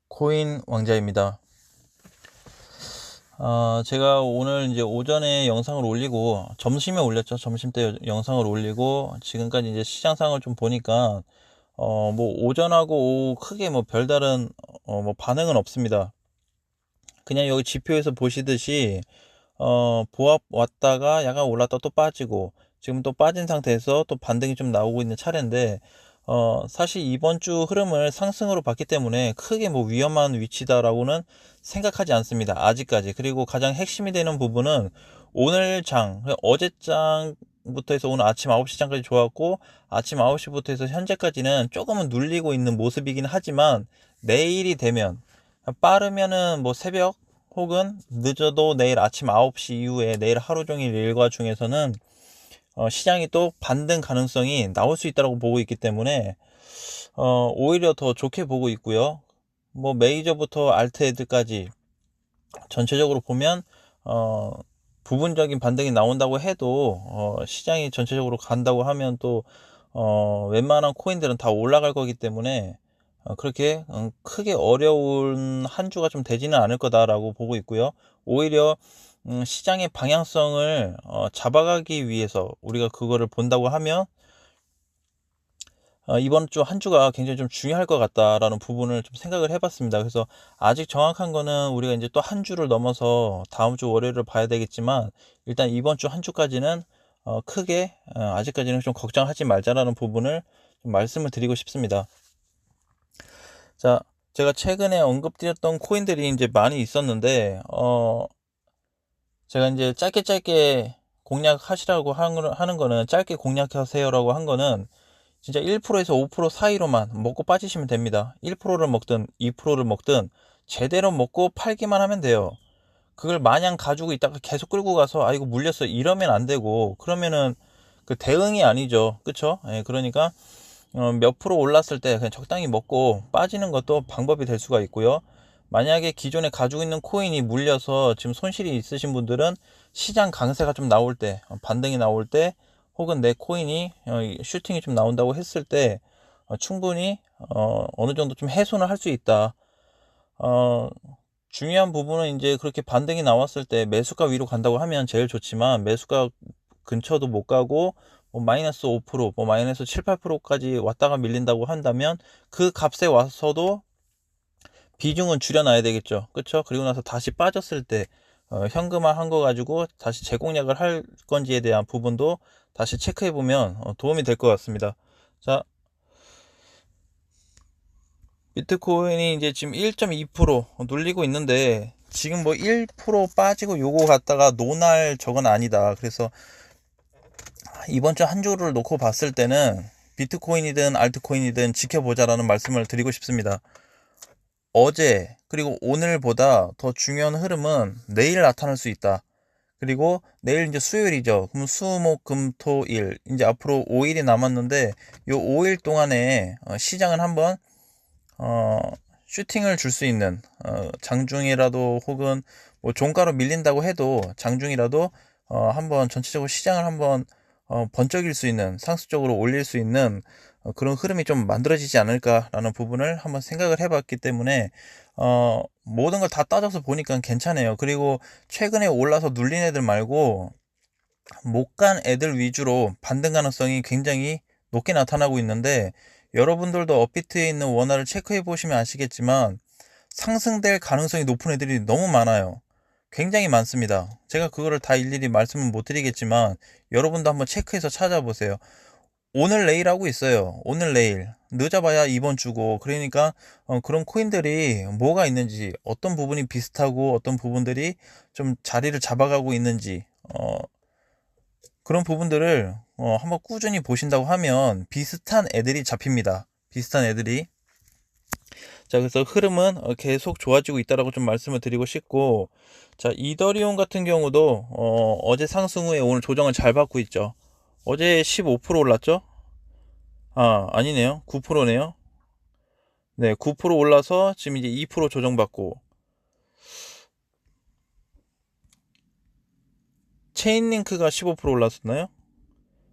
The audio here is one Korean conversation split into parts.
코인 왕자입니다. 제가 오늘 이제 오전에 영상을 올리고 점심에 올렸죠. 점심 때 영상을 올리고 지금까지 이제 시장 상을 좀 보니까 뭐 오전하고 오후 크게 뭐 별다른 뭐 반응은 없습니다. 그냥 여기 지표에서 보시듯이 보합 왔다가 약간 올랐다 또 빠지고 지금 또 빠진 상태에서 또 반등이 좀 나오고 있는 차례인데 사실 이번 주 흐름을 상승으로 봤기 때문에 크게 뭐 위험한 위치다라고는 생각하지 않습니다. 아직까지. 그리고 가장 핵심이 되는 부분은 오늘 장, 어제 장부터 해서 오늘 아침 9시 장까지 좋았고 아침 9시부터 해서 현재까지는 조금은 눌리고 있는 모습이긴 하지만 내일이 되면 빠르면은 뭐 새벽 혹은 늦어도 내일 아침 9시 이후에 내일 하루 종일 일과 중에서는 시장이 또 반등 가능성이 나올 수 있다고 보고 있기 때문에 오히려 더 좋게 보고 있고요. 뭐 메이저부터 알트 애들까지 전체적으로 보면 부분적인 반등이 나온다고 해도 시장이 전체적으로 간다고 하면 또 웬만한 코인들은 다 올라갈 거기 때문에 그렇게 크게 어려운 한 주가 좀 되지는 않을 거다라고 보고 있고요. 오히려 시장의 방향성을 잡아가기 위해서 우리가 그거를 본다고 하면 이번 주 한 주가 굉장히 좀 중요할 것 같다라는 부분을 좀 생각을 해봤습니다. 그래서 아직 정확한 거는 우리가 이제 또 한 주를 넘어서 다음 주 월요일을 봐야 되겠지만 일단 이번 주 한 주까지는 크게 아직까지는 좀 걱정하지 말자라는 부분을 좀 말씀을 드리고 싶습니다. 자, 제가 최근에 언급드렸던 코인들이 이제 많이 있었는데 제가 이제 짧게 공략하시라고 하는 거는 짧게 공략하세요라고 한 거는 진짜 1%에서 5% 사이로만 먹고 빠지시면 됩니다. 1%를 먹든 2%를 먹든 제대로 먹고 팔기만 하면 돼요. 그걸 마냥 가지고 있다가 계속 끌고 가서 아 이거 물렸어 이러면 안 되고 그러면은 그 대응이 아니죠. 그쵸? 예, 그러니까 몇 프로 올랐을 때 그냥 적당히 먹고 빠지는 것도 방법이 될 수가 있고요. 만약에 기존에 가지고 있는 코인이 물려서 지금 손실이 있으신 분들은 시장 강세가 좀 나올 때, 반등이 나올 때, 혹은 내 코인이 슈팅이 좀 나온다고 했을 때 충분히 어느 정도 좀 해소는 할 수 있다. 어, 중요한 부분은 이제 그렇게 반등이 나왔을 때 매수가 위로 간다고 하면 제일 좋지만 매수가 근처도 못 가고 뭐 마이너스 5%, 뭐 마이너스 7, 8%까지 왔다가 밀린다고 한다면 그 값에 와서도 비중은 줄여놔야 되겠죠. 그쵸? 그리고 나서 다시 빠졌을 때 현금화 한 거 가지고 다시 재공략을 할 건지에 대한 부분도 다시 체크해 보면 도움이 될 것 같습니다. 자, 비트코인이 이제 지금 1.2% 눌리고 있는데 지금 뭐 1% 빠지고 요거 갖다가 노날 저건 아니다. 그래서 이번 주 한 주를 놓고 봤을 때는 비트코인이든 알트코인이든 지켜보자라는 말씀을 드리고 싶습니다. 어제 그리고 오늘보다 더 중요한 흐름은 내일 나타날 수 있다. 그리고 내일 이제 수요일이죠. 그럼 수, 목, 금, 토, 일 이제 앞으로 5일이 남았는데 요 5일 동안에 시장은 한번 어, 슈팅을 줄 수 있는 장중이라도 혹은 뭐 종가로 밀린다고 해도 장중이라도 한번 전체적으로 시장을 한번 번쩍일 수 있는 상승적으로 올릴 수 있는 그런 흐름이 좀 만들어지지 않을까라는 부분을 한번 생각을 해봤기 때문에 모든 걸 다 따져서 보니까 괜찮아요. 그리고 최근에 올라서 눌린 애들 말고 못 간 애들 위주로 반등 가능성이 굉장히 높게 나타나고 있는데 여러분들도 업비트에 있는 원화를 체크해 보시면 아시겠지만 상승될 가능성이 높은 애들이 너무 많아요. 굉장히 많습니다. 제가 그거를 다 일일이 말씀은 못 드리겠지만 여러분도 한번 체크해서 찾아보세요. 오늘 내일 하고 있어요. 오늘 내일 늦어봐야 이번 주고 그러니까 그런 코인들이 뭐가 있는지 어떤 부분이 비슷하고 어떤 부분들이 좀 자리를 잡아가고 있는지 그런 부분들을 한번 꾸준히 보신다고 하면 비슷한 애들이 잡힙니다. 비슷한 애들이. 자, 그래서 흐름은 계속 좋아지고 있다라고 좀 말씀을 드리고 싶고, 자, 이더리움 같은 경우도 어제 상승 후에 오늘 조정을 잘 받고 있죠. 어제 15% 올랐죠? 아, 아니네요. 9%네요. 네, 9% 올라서 지금 이제 2% 조정받고, 체인링크가 15% 올랐었나요?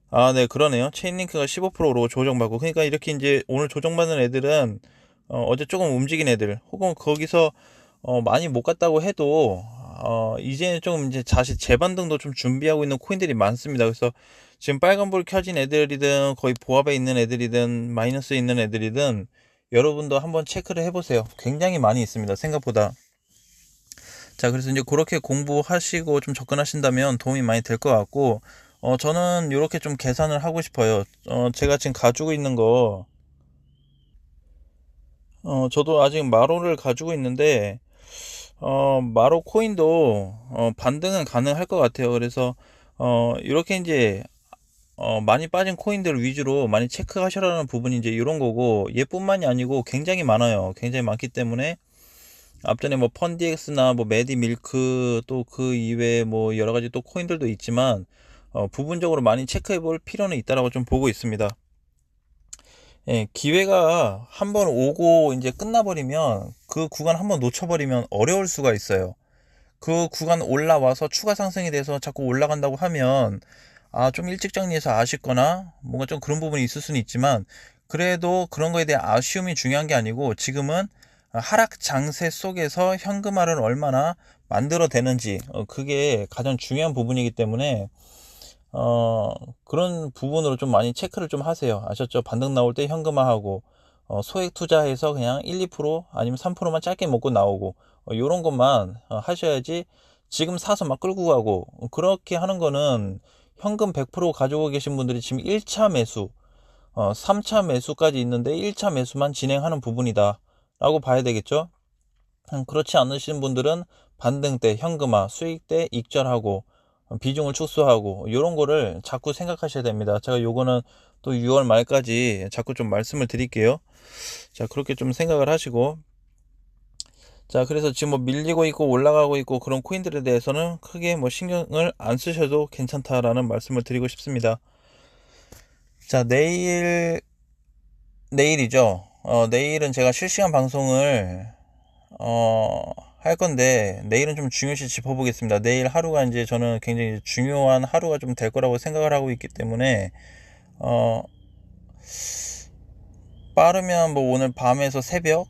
아, 네, 그러네요. 체인링크가 15%로 조정받고, 그러니까 이렇게 이제 오늘 조정받는 애들은 어제 조금 움직인 애들, 혹은 거기서 많이 못 갔다고 해도 이제는 좀 이제 다시 재반등도 좀 준비하고 있는 코인들이 많습니다. 그래서 지금 빨간불 켜진 애들이든 거의 보합에 있는 애들이든 마이너스에 있는 애들이든 여러분도 한번 체크를 해보세요. 굉장히 많이 있습니다, 생각보다. 자, 그래서 이제 그렇게 공부하시고 좀 접근하신다면 도움이 많이 될 것 같고, 저는 이렇게 좀 계산을 하고 싶어요. 제가 지금 가지고 있는 거, 저도 아직 마로를 가지고 있는데, 마로 코인도, 반등은 가능할 것 같아요. 그래서, 이렇게 이제, 많이 빠진 코인들 위주로 많이 체크하셔라는 부분이 이제 이런 거고, 얘뿐만이 아니고 굉장히 많아요. 굉장히 많기 때문에, 앞전에 뭐 펀디엑스나 뭐 메디밀크 또 그 이외에 뭐 여러 가지 또 코인들도 있지만, 부분적으로 많이 체크해 볼 필요는 있다라고 좀 보고 있습니다. 예, 기회가 한번 오고 이제 끝나버리면 그 구간 한번 놓쳐버리면 어려울 수가 있어요. 그 구간 올라와서 추가 상승이 돼서 자꾸 올라간다고 하면 좀 일찍 정리해서 아쉽거나 뭔가 좀 그런 부분이 있을 수는 있지만, 그래도 그런 거에 대한 아쉬움이 중요한 게 아니고 지금은 하락 장세 속에서 현금화를 얼마나 만들어내는지, 그게 가장 중요한 부분이기 때문에 어, 그런 부분으로 좀 많이 체크를 좀 하세요. 아셨죠? 반등 나올 때 현금화하고, 소액 투자해서 그냥 1, 2% 아니면 3%만 짧게 먹고 나오고, 요런 것만 하셔야지. 지금 사서 막 끌고 가고, 그렇게 하는 거는 현금 100% 가지고 계신 분들이 지금 1차 매수, 3차 매수까지 있는데 1차 매수만 진행하는 부분이다 라고 봐야 되겠죠? 그렇지 않으신 분들은 반등 때 현금화, 수익 때 익절하고, 비중을 축소하고 이런 거를 자꾸 생각하셔야 됩니다. 제가 요거는 또 6월 말까지 자꾸 좀 말씀을 드릴게요. 자, 그렇게 좀 생각을 하시고, 자, 그래서 지금 뭐 밀리고 있고 올라가고 있고 그런 코인들에 대해서는 크게 뭐 신경을 안 쓰셔도 괜찮다라는 말씀을 드리고 싶습니다. 자, 내일이죠. 내일은 제가 실시간 방송을 할 건데, 내일은 좀 중요시 짚어보겠습니다. 내일 하루가 이제 저는 굉장히 중요한 하루가 좀 될 거라고 생각을 하고 있기 때문에, 어, 빠르면 뭐 오늘 밤에서 새벽,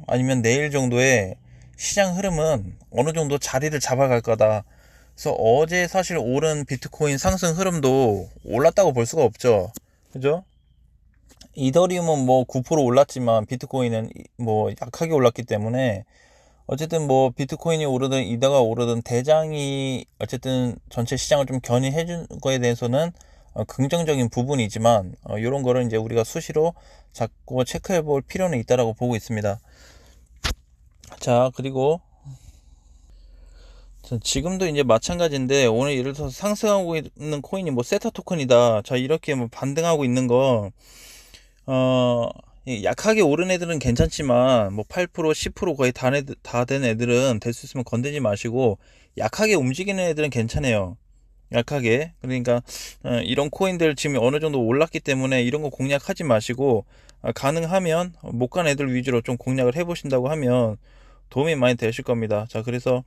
아니면 내일 정도에 시장 흐름은 어느 정도 자리를 잡아갈 거다. 그래서 어제 사실 오른 비트코인 상승 흐름도 올랐다고 볼 수가 없죠. 그죠? 이더리움은 뭐 9% 올랐지만 비트코인은 뭐 약하게 올랐기 때문에, 어쨌든 뭐 비트코인이 오르든 이더가 오르든 대장이 어쨌든 전체 시장을 좀 견인해 준 거에 대해서는 긍정적인 부분이지만, 이런 거를 이제 우리가 수시로 자꾸 체크해 볼 필요는 있다라고 보고 있습니다. 자, 그리고 지금도 이제 마찬가지인데, 오늘 예를 들어서 상승하고 있는 코인이 뭐 세타 토큰이다, 자 이렇게 뭐 반등하고 있는 거, 약하게 오른 애들은 괜찮지만 뭐 8%, 10% 거의 다 된 애들은 될 수 있으면 건드지 마시고, 약하게 움직이는 애들은 괜찮아요. 약하게. 그러니까 이런 코인들 지금 어느 정도 올랐기 때문에 이런 거 공략하지 마시고, 가능하면 못 간 애들 위주로 좀 공략을 해보신다고 하면 도움이 많이 되실 겁니다. 자, 그래서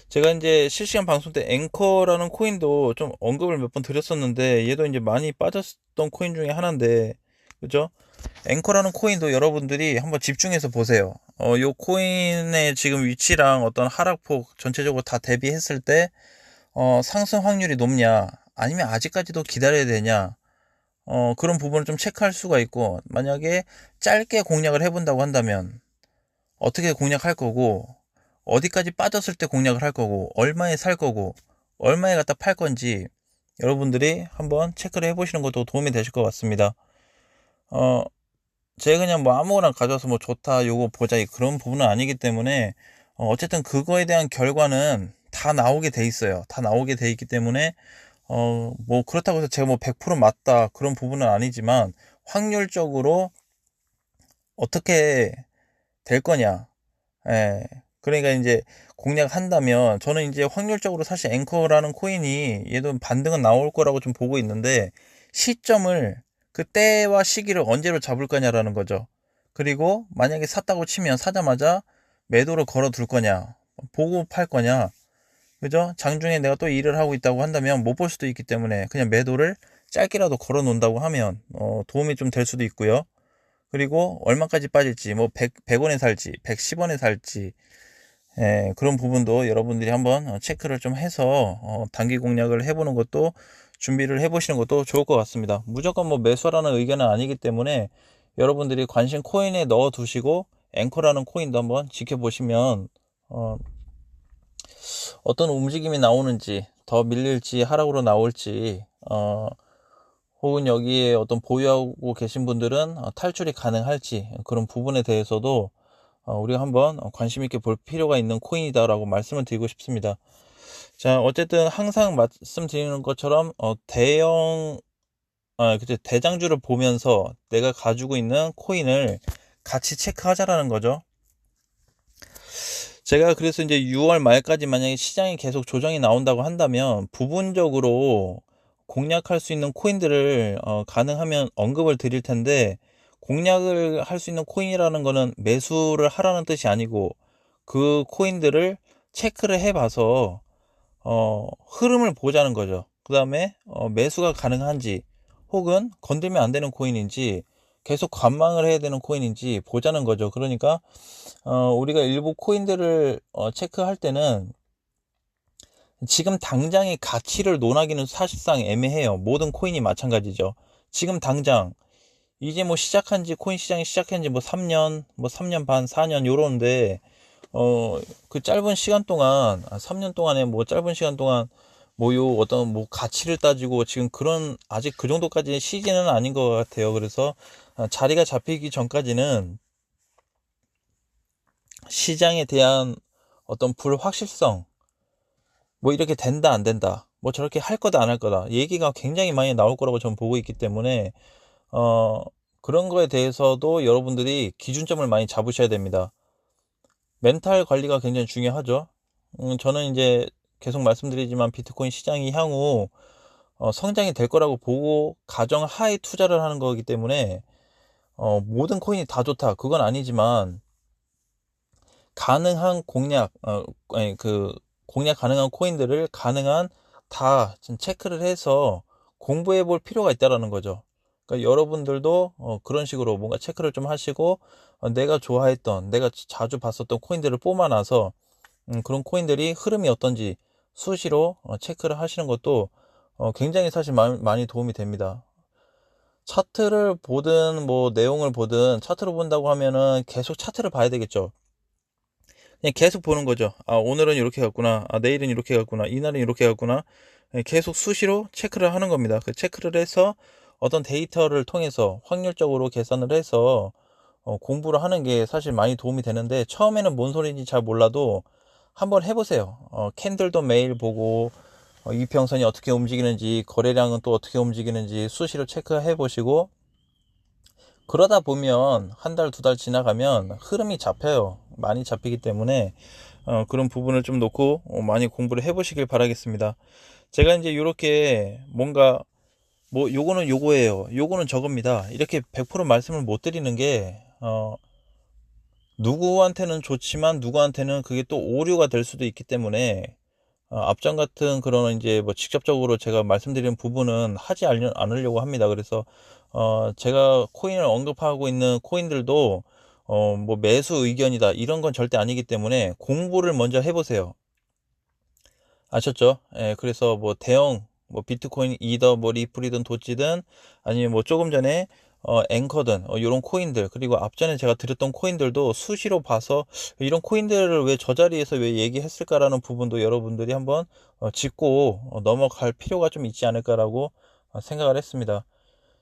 제가 이제 실시간 방송 때 앵커라는 코인도 좀 언급을 몇 번 드렸었는데, 얘도 이제 많이 빠졌던 코인 중에 하나인데, 그죠? 앵커라는 코인도 여러분들이 한번 집중해서 보세요. 요 코인의 지금 위치랑 어떤 하락폭 전체적으로 다 대비했을 때, 상승 확률이 높냐, 아니면 아직까지도 기다려야 되냐, 그런 부분을 좀 체크할 수가 있고, 만약에 짧게 공략을 해본다고 한다면 어떻게 공략할 거고, 어디까지 빠졌을 때 공략을 할 거고, 얼마에 살 거고, 얼마에 갖다 팔 건지 여러분들이 한번 체크를 해보시는 것도 도움이 되실 것 같습니다. 어, 제가 그냥 뭐 아무거나 가져와서 뭐 좋다, 요거 보자, 그런 부분은 아니기 때문에, 어쨌든 그거에 대한 결과는 다 나오게 돼 있어요. 다 나오게 돼 있기 때문에, 뭐 그렇다고 해서 제가 뭐 100% 맞다, 그런 부분은 아니지만, 확률적으로 어떻게 될 거냐. 예. 그러니까 이제 공략한다면, 저는 이제 확률적으로 사실 앵커라는 코인이 얘도 반등은 나올 거라고 좀 보고 있는데, 시점을, 그 때와 시기를 언제로 잡을 거냐라는 거죠. 그리고 만약에 샀다고 치면 사자마자 매도를 걸어 둘 거냐, 보고 팔 거냐, 그죠? 장중에 내가 또 일을 하고 있다고 한다면 못 볼 수도 있기 때문에 그냥 매도를 짧게라도 걸어 놓는다고 하면 도움이 좀 될 수도 있고요. 그리고 얼마까지 빠질지, 뭐 100원에 살지, 110원에 살지, 그런 부분도 여러분들이 한번 체크를 좀 해서 단기 공략을 해보는 것도 준비를 해보시는 것도 좋을 것 같습니다. 무조건 뭐 매수하라는 의견은 아니기 때문에 여러분들이 관심 코인에 넣어 두시고 앵커라는 코인도 한번 지켜보시면 어떤 움직임이 나오는지, 더 밀릴지 하락으로 나올지, 혹은 여기에 어떤 보유하고 계신 분들은 탈출이 가능할지, 그런 부분에 대해서도 우리가 한번 관심 있게 볼 필요가 있는 코인이다라고 말씀을 드리고 싶습니다. 자, 어쨌든 항상 말씀드리는 것처럼 그치, 대장주를 보면서 내가 가지고 있는 코인을 같이 체크하자라는 거죠. 제가 그래서 이제 6월 말까지 만약에 시장이 계속 조정이 나온다고 한다면 부분적으로 공략할 수 있는 코인들을 가능하면 언급을 드릴 텐데, 공략을 할 수 있는 코인이라는 거는 매수를 하라는 뜻이 아니고 그 코인들을 체크를 해봐서 흐름을 보자는 거죠. 그 다음에 매수가 가능한지, 혹은 건들면 안 되는 코인인지, 계속 관망을 해야 되는 코인인지 보자는 거죠. 그러니까 우리가 일부 코인들을 체크할 때는 지금 당장의 가치를 논하기는 사실상 애매해요. 모든 코인이 마찬가지죠. 지금 당장 이제 뭐 시작한 지, 코인 시장이 시작한 지 뭐 3년, 뭐 3년 반, 4년 요런데 그 짧은 시간 동안, 3년 동안에 뭐 짧은 시간 동안 뭐 요 어떤 뭐 가치를 따지고 지금 그런, 아직 그 정도까지 시기는 아닌 것 같아요. 그래서 자리가 잡히기 전까지는 시장에 대한 어떤 불확실성, 뭐 이렇게 된다 안 된다, 뭐 저렇게 할 거다 안 할 거다 얘기가 굉장히 많이 나올 거라고 저는 보고 있기 때문에 그런 거에 대해서도 여러분들이 기준점을 많이 잡으셔야 됩니다. 멘탈 관리가 굉장히 중요하죠. 저는 이제 계속 말씀드리지만 비트코인 시장이 향후 성장이 될 거라고 보고 가정하에 투자를 하는 거기 때문에 모든 코인이 다 좋다 그건 아니지만, 가능한 공략 가능한 코인들을 가능한 다 체크를 해서 공부해 볼 필요가 있다라는 거죠. 그러니까 여러분들도 그런 식으로 뭔가 체크를 좀 하시고 내가 좋아했던, 내가 자주 봤었던 코인들을 뽑아놔서 그런 코인들이 흐름이 어떤지 수시로 체크를 하시는 것도 굉장히 사실 많이 도움이 됩니다. 차트를 보든 뭐 내용을 보든, 차트를 본다고 하면은 계속 차트를 봐야 되겠죠. 그냥 계속 보는 거죠. 아, 오늘은 이렇게 갔구나. 아, 내일은 이렇게 갔구나. 이날은 이렇게 갔구나. 계속 수시로 체크를 하는 겁니다. 그 체크를 해서 어떤 데이터를 통해서 확률적으로 계산을 해서 공부를 하는 게 사실 많이 도움이 되는데, 처음에는 뭔 소리인지 잘 몰라도 한번 해보세요. 캔들도 매일 보고 이평선이 어떻게 움직이는지, 거래량은 또 어떻게 움직이는지 수시로 체크해 보시고, 그러다 보면 한 달, 두 달 지나가면 흐름이 잡혀요. 많이 잡히기 때문에 그런 부분을 좀 놓고 많이 공부를 해보시길 바라겠습니다. 제가 이제 이렇게 뭔가 뭐 요거는 요거예요, 요거는 저겁니다, 이렇게 100% 말씀을 못 드리는 게 누구한테는 좋지만 누구한테는 그게 또 오류가 될 수도 있기 때문에 앞전 같은 그런 이제 뭐 직접적으로 제가 말씀드리는 부분은 하지 않으려고 합니다. 그래서 제가 코인을 언급하고 있는 코인들도 뭐 매수 의견이다 이런 건 절대 아니기 때문에 공부를 먼저 해보세요. 아셨죠? 예, 그래서 뭐 대형 뭐 비트코인, 이더, 뭐 리플이든 도찌든, 아니면 뭐 조금 전에 앵커든 이런 코인들, 그리고 앞전에 제가 드렸던 코인들도 수시로 봐서 이런 코인들을 왜 저 자리에서 왜 얘기했을까라는 부분도 여러분들이 한번 짚고 넘어갈 필요가 좀 있지 않을까라고 생각을 했습니다.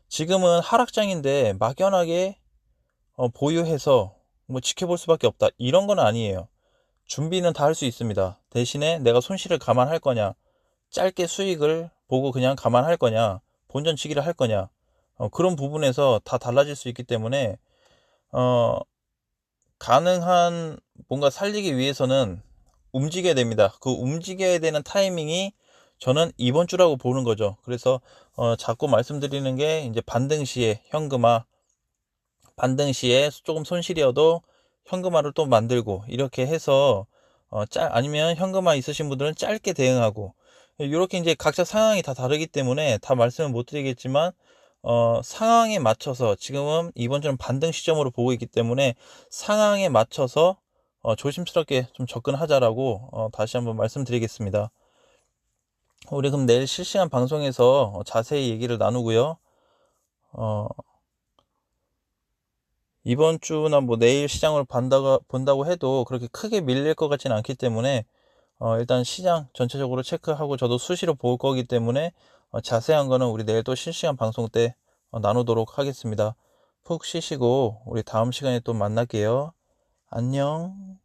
지금은 하락장인데 막연하게 보유해서 뭐 지켜볼 수밖에 없다 이런 건 아니에요. 준비는 다 할 수 있습니다. 대신에 내가 손실을 감안할 거냐, 짧게 수익을 보고 그냥 감안할 거냐, 본전치기를 할 거냐, 그런 부분에서 다 달라질 수 있기 때문에 가능한 뭔가 살리기 위해서는 움직여야 됩니다. 그 움직여야 되는 타이밍이 저는 이번 주라고 보는 거죠. 그래서 자꾸 말씀드리는 게 이제 반등 시에 현금화, 반등 시에 조금 손실이어도 현금화를 또 만들고, 이렇게 해서 아니면 현금화 있으신 분들은 짧게 대응하고, 이렇게 이제 각자 상황이 다 다르기 때문에 다 말씀을 못 드리겠지만 상황에 맞춰서 지금은 이번 주는 반등 시점으로 보고 있기 때문에 상황에 맞춰서 조심스럽게 좀 접근하자라고 다시 한번 말씀드리겠습니다. 우리 그럼 내일 실시간 방송에서 자세히 얘기를 나누고요. 이번 주나 뭐 내일 시장을 본다고 해도 그렇게 크게 밀릴 것 같지는 않기 때문에 일단 시장 전체적으로 체크하고 저도 수시로 볼 거기 때문에 자세한 거는 우리 내일 또 실시간 방송 때 나누도록 하겠습니다. 푹 쉬시고 우리 다음 시간에 또 만날게요. 안녕.